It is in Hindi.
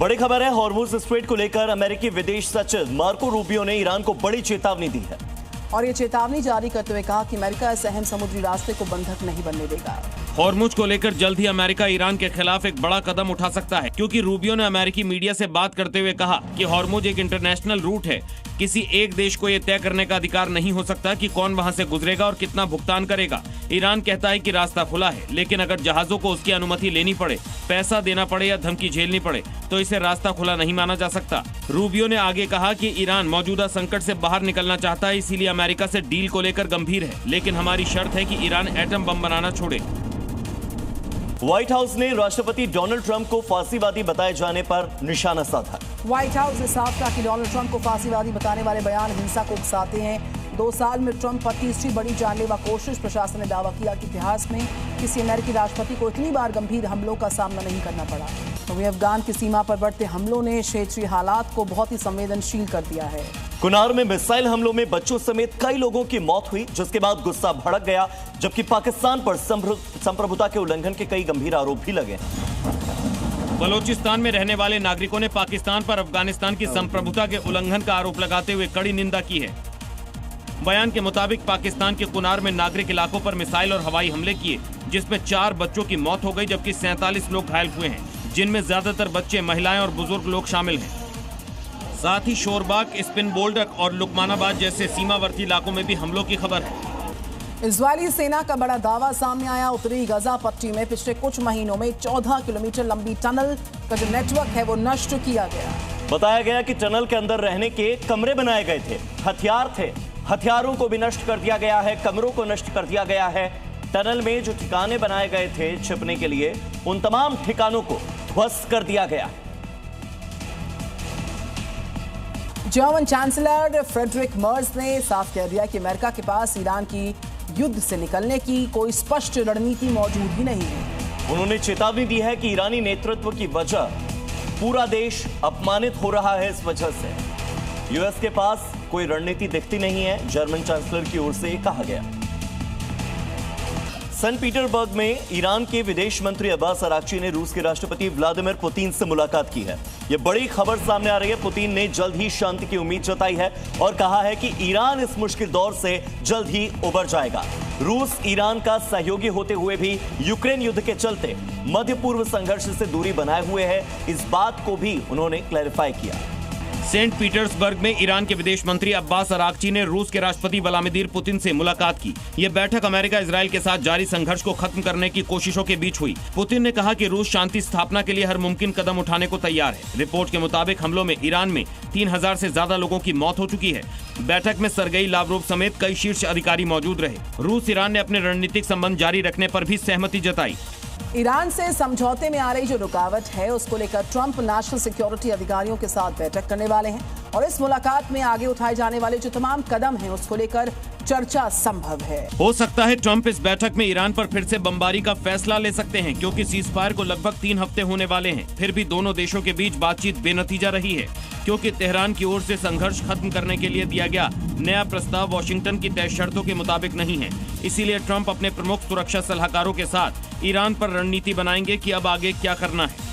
बड़ी खबर है, हॉर्मुज़ स्ट्रेट को लेकर अमेरिकी विदेश सचिव मार्को रूबियो ने ईरान को बड़ी चेतावनी दी है और ये चेतावनी जारी करते हुए कहा कि अमेरिका इस अहम समुद्री रास्ते को बंधक नहीं बनने देगा। हॉर्मुज़ को लेकर जल्द ही अमेरिका ईरान के खिलाफ एक बड़ा कदम उठा सकता है, क्योंकि रूबियो ने अमेरिकी मीडिया से बात करते हुए कहा कि हॉर्मुज़ एक इंटरनेशनल रूट है। किसी एक देश को ये तय करने का अधिकार नहीं हो सकता कि कौन वहां से गुजरेगा और कितना भुगतान करेगा। ईरान कहता है कि रास्ता खुला है, लेकिन अगर जहाजों को उसकी अनुमति लेनी पड़े, पैसा देना पड़े या धमकी झेलनी पड़े तो इसे रास्ता खुला नहीं माना जा सकता। रूबियो ने आगे कहा कि ईरान मौजूदा संकट से बाहर निकलना चाहता है, इसीलिए अमेरिका से डील को लेकर गंभीर है, लेकिन हमारी शर्त है कि ईरान एटम बम बनाना छोड़े। व्हाइट हाउस ने राष्ट्रपति डोनाल्ड ट्रंप को फांसीवादी बताए जाने पर निशाना साधा। व्हाइट हाउस ने साफ कहा कि डोनाल्ड ट्रंप को फांसीवादी बताने वाले बयान हिंसा को उकसाते हैं। 2 साल में ट्रंप पर तीसरी बड़ी जानलेवा कोशिश। प्रशासन ने दावा किया कि इतिहास में किसी अमेरिकी राष्ट्रपति को इतनी बार गंभीर हमलों का सामना नहीं करना पड़ा। तो वे अफगान की सीमा पर बढ़ते हमलों ने क्षेत्रीय हालात को बहुत ही संवेदनशील कर दिया है। कुनार में मिसाइल हमलों में बच्चों समेत कई लोगों की मौत हुई, जिसके बाद गुस्सा भड़क गया, जबकि पाकिस्तान पर संप्रभुता के उल्लंघन के कई गंभीर आरोप भी लगे। बलोचिस्तान में रहने वाले नागरिकों ने पाकिस्तान पर अफगानिस्तान की संप्रभुता के उल्लंघन का आरोप लगाते हुए कड़ी निंदा की है। बयान के मुताबिक पाकिस्तान के कुनार में नागरिक इलाकों पर मिसाइल और हवाई हमले किए, जिसमें 4 बच्चों की मौत हो गई, जबकि 47 लोग घायल हुए हैं, जिनमें ज्यादातर बच्चे, महिलाएं और बुजुर्ग लोग शामिल हैं। साथ ही शोरबाग, स्पिन बोल्डक और लुकमानाबाद जैसे सीमावर्ती इलाकों में भी हमलों की खबर है। इजरायली सेना का बड़ा दावा सामने आया। उत्तरी गजा पट्टी में पिछले कुछ महीनों में 14 किलोमीटर लंबी टनल का जो नेटवर्क है वो नष्ट किया गया। बताया गया कि टनल के अंदर रहने के कमरे बनाए गए थे, हथियार थे, हथियारों को भी नष्ट कर दिया गया है, कमरों को नष्ट कर दिया गया है। टनल में जो ठिकाने बनाए गए थे छिपने के लिए, उन तमाम ठिकानों को ध्वस्त कर दिया गया। जर्मन चांसलर फ्रेडरिक मर्ज ने साफ कह दिया कि अमेरिका के पास ईरान की युद्ध से निकलने की कोई स्पष्ट रणनीति मौजूद ही नहीं है। उन्होंने चेतावनी दी है कि ईरानी नेतृत्व की वजह पूरा देश अपमानित हो रहा है। इस वजह से यूएस के पास कोई रणनीति दिखती नहीं है, जर्मन चांसलर की ओर से कहा गया। सेंट पीटर्सबर्ग में ईरान के विदेश मंत्री अब्बास अराक्ची ने रूस के राष्ट्रपति व्लादिमीर पुतिन से मुलाकात की है। यह बड़ी खबर सामने आ रही है। पुतिन ने जल्द ही शांति की उम्मीद जताई है और कहा है कि ईरान इस मुश्किल दौर से जल्द ही उबर जाएगा। रूस ईरान का सहयोगी होते हुए भी यूक्रेन युद्ध के चलते मध्य पूर्व संघर्ष से दूरी बनाए हुए है, इस बात को भी उन्होंने क्लैरिफाई किया। सेंट पीटर्सबर्ग में ईरान के विदेश मंत्री अब्बास अराक्ची ने रूस के राष्ट्रपति व्लादिमीर पुतिन से मुलाकात की। यह बैठक अमेरिका इजराइल के साथ जारी संघर्ष को खत्म करने की कोशिशों के बीच हुई। पुतिन ने कहा कि रूस शांति स्थापना के लिए हर मुमकिन कदम उठाने को तैयार है। रिपोर्ट के मुताबिक हमलों में ईरान में 3000 से ज्यादा लोगों की मौत हो चुकी है। बैठक में सरगेई लावरोव समेत कई शीर्ष अधिकारी मौजूद रहे। रूस ईरान ने अपने रणनीतिक संबंध जारी रखने पर भी सहमति जताई। ईरान से समझौते में आ रही जो रुकावट है उसको लेकर ट्रंप नेशनल सिक्योरिटी अधिकारियों के साथ बैठक करने वाले हैं और इस मुलाकात में आगे उठाए जाने वाले जो तमाम कदम हैं उसको लेकर चर्चा संभव है। हो सकता है ट्रंप इस बैठक में ईरान पर फिर से बमबारी का फैसला ले सकते हैं, क्योंकि सीजफायर को लगभग 3 हफ्ते होने वाले हैं। फिर भी दोनों देशों के बीच बातचीत बेनतीजा रही है, क्योंकि तेहरान की ओर से संघर्ष खत्म करने के लिए दिया गया नया प्रस्ताव वॉशिंगटन की तय शर्तों के मुताबिक नहीं है। इसीलिए ट्रंप अपने प्रमुख सुरक्षा सलाहकारों के साथ ईरान पर रणनीति बनाएंगे कि अब आगे क्या करना है।